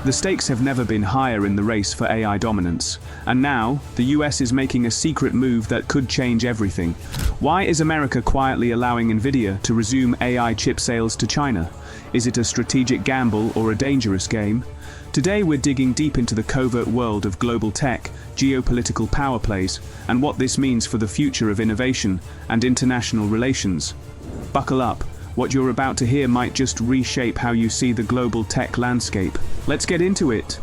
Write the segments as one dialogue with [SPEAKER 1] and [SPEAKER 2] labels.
[SPEAKER 1] The stakes have never been higher in the race for AI dominance, and now the US is making a secret move that could change everything. Why is America quietly allowing Nvidia to resume AI chip sales to China? Is it a strategic gamble or a dangerous game? Today we're digging deep into the covert world of global tech, geopolitical power plays, and what this means for the future of innovation and international relations. Buckle up. What you're about to hear might just reshape how you see the global tech landscape. Let's get into it.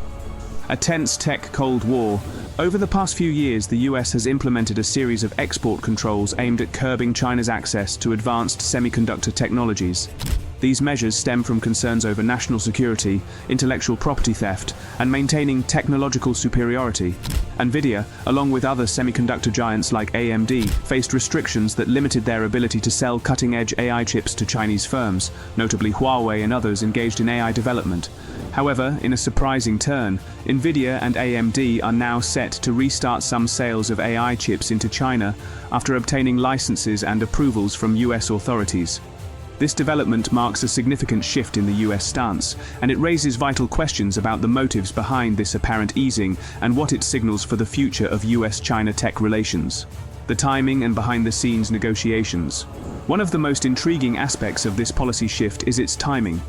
[SPEAKER 1] A tense tech Cold War. Over the past few years, the US has implemented a series of export controls aimed at curbing China's access to advanced semiconductor technologies. These measures stem from concerns over national security, intellectual property theft, and maintaining technological superiority. Nvidia, along with other semiconductor giants like AMD, faced restrictions that limited their ability to sell cutting-edge AI chips to Chinese firms, notably Huawei and others engaged in AI development. However, in a surprising turn, Nvidia and AMD are now set to restart some sales of AI chips into China after obtaining licenses and approvals from US authorities. This development marks a significant shift in the US stance, and it raises vital questions about the motives behind this apparent easing and what it signals for the future of US-China tech relations. The timing and behind-the-scenes negotiations. One of the most intriguing aspects of this policy shift is its timing.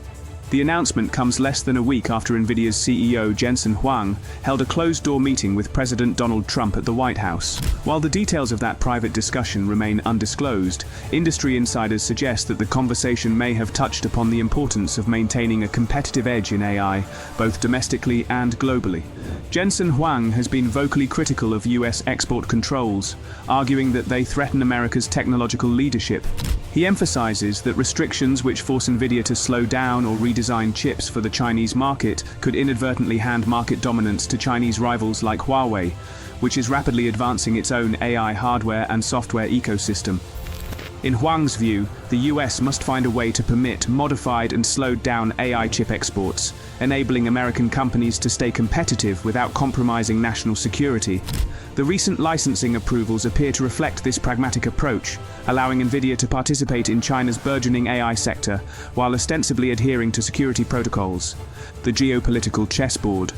[SPEAKER 1] The announcement comes less than a week after Nvidia's CEO Jensen Huang held a closed-door meeting with President Donald Trump at the White House. While the details of that private discussion remain undisclosed, industry insiders suggest that the conversation may have touched upon the importance of maintaining a competitive edge in AI, both domestically and globally. Jensen Huang has been vocally critical of US export controls, arguing that they threaten America's technological leadership. He emphasizes that restrictions which force Nvidia to slow down or redesign chips for the Chinese market could inadvertently hand market dominance to Chinese rivals like Huawei, which is rapidly advancing its own AI hardware and software ecosystem. In Huang's view, the US must find a way to permit modified and slowed down AI chip exports, enabling American companies to stay competitive without compromising national security. The recent licensing approvals appear to reflect this pragmatic approach, allowing Nvidia to participate in China's burgeoning AI sector while ostensibly adhering to security protocols. The geopolitical chessboard.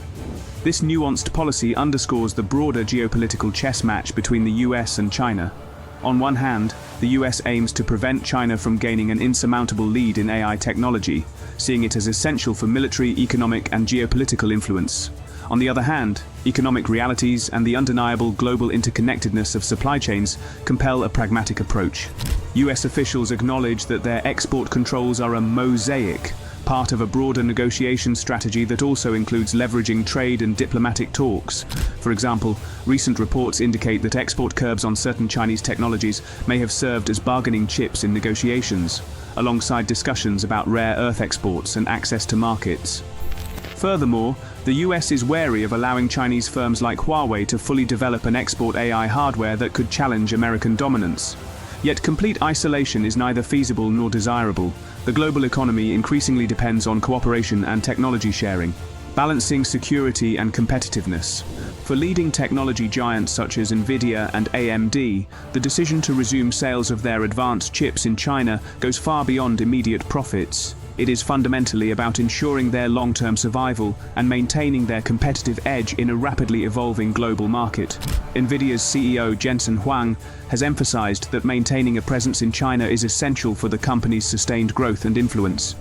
[SPEAKER 1] This nuanced policy underscores the broader geopolitical chess match between the US and China. On one hand, the US aims to prevent China from gaining an insurmountable lead in AI technology, seeing it as essential for military, economic, and geopolitical influence. On the other hand, economic realities and the undeniable global interconnectedness of supply chains compel a pragmatic approach. US officials acknowledge that their export controls are a mosaic, part of a broader negotiation strategy that also includes leveraging trade and diplomatic talks. For example, recent reports indicate that export curbs on certain Chinese technologies may have served as bargaining chips in negotiations, alongside discussions about rare earth exports and access to markets. Furthermore, the US is wary of allowing Chinese firms like Huawei to fully develop and export AI hardware that could challenge American dominance. Yet complete isolation is neither feasible nor desirable. The global economy increasingly depends on cooperation and technology sharing, balancing security and competitiveness. For leading technology giants such as Nvidia and AMD, the decision to resume sales of their advanced chips in China goes far beyond immediate profits. It is fundamentally about ensuring their long-term survival and maintaining their competitive edge in a rapidly evolving global market. Nvidia's CEO Jensen Huang has emphasized that maintaining a presence in China is essential for the company's sustained growth and influence.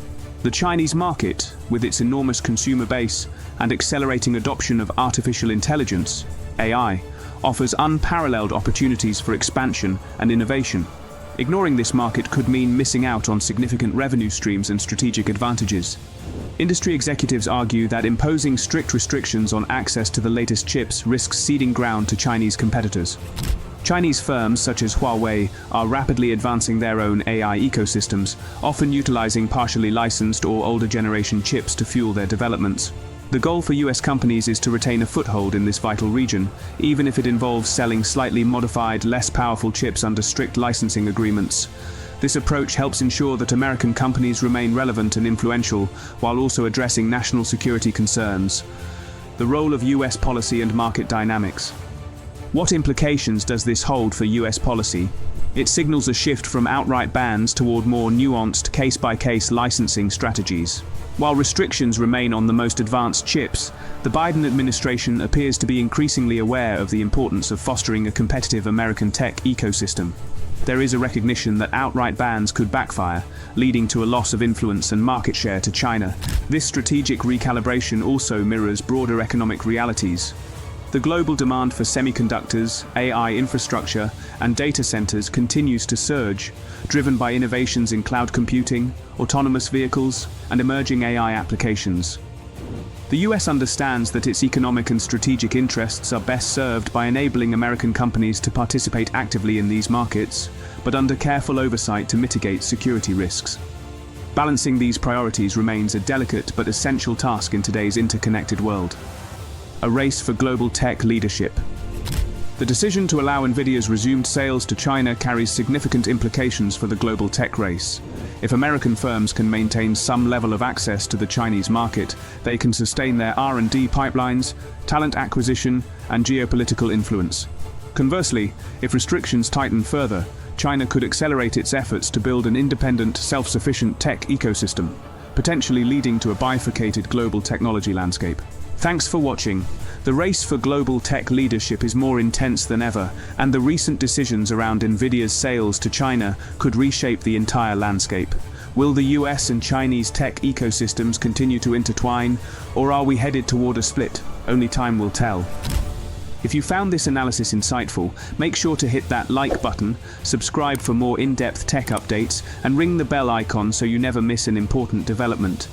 [SPEAKER 1] The Chinese market, with its enormous consumer base and accelerating adoption of artificial intelligence, AI, offers unparalleled opportunities for expansion and innovation. Ignoring this market could mean missing out on significant revenue streams and strategic advantages. Industry executives argue that imposing strict restrictions on access to the latest chips risks ceding ground to Chinese competitors. Chinese firms such as Huawei are rapidly advancing their own AI ecosystems, often utilizing partially licensed or older generation chips to fuel their developments. The goal for US companies is to retain a foothold in this vital region, even if it involves selling slightly modified, less powerful chips under strict licensing agreements. This approach helps ensure that American companies remain relevant and influential, while also addressing national security concerns. The role of US policy and market dynamics. What implications does this hold for US policy? It signals a shift from outright bans toward more nuanced case-by-case licensing strategies. While restrictions remain on the most advanced chips, the Biden administration appears to be increasingly aware of the importance of fostering a competitive American tech ecosystem. There is a recognition that outright bans could backfire, leading to a loss of influence and market share to China. This strategic recalibration also mirrors broader economic realities. The global demand for semiconductors, AI infrastructure, and data centers continues to surge, driven by innovations in cloud computing, autonomous vehicles, and emerging AI applications. The US understands that its economic and strategic interests are best served by enabling American companies to participate actively in these markets, but under careful oversight to mitigate security risks. Balancing these priorities remains a delicate but essential task in today's interconnected world. A race for global tech leadership. The decision to allow Nvidia's resumed sales to China carries significant implications for the global tech race. If American firms can maintain some level of access to the Chinese market, they can sustain their R&D pipelines, talent acquisition, and geopolitical influence. Conversely, if restrictions tighten further, China could accelerate its efforts to build an independent, self-sufficient tech ecosystem, potentially leading to a bifurcated global technology landscape. Thanks for watching. The race for global tech leadership is more intense than ever, and the recent decisions around Nvidia's sales to China could reshape the entire landscape. Will the US and Chinese tech ecosystems continue to intertwine, or are we headed toward a split? Only time will tell. If you found this analysis insightful, make sure to hit that like button, subscribe for more in-depth tech updates, and ring the bell icon so you never miss an important development.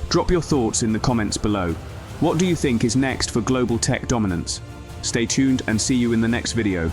[SPEAKER 1] Drop your thoughts in the comments below. What do you think is next for global tech dominance? Stay tuned and see you in the next video.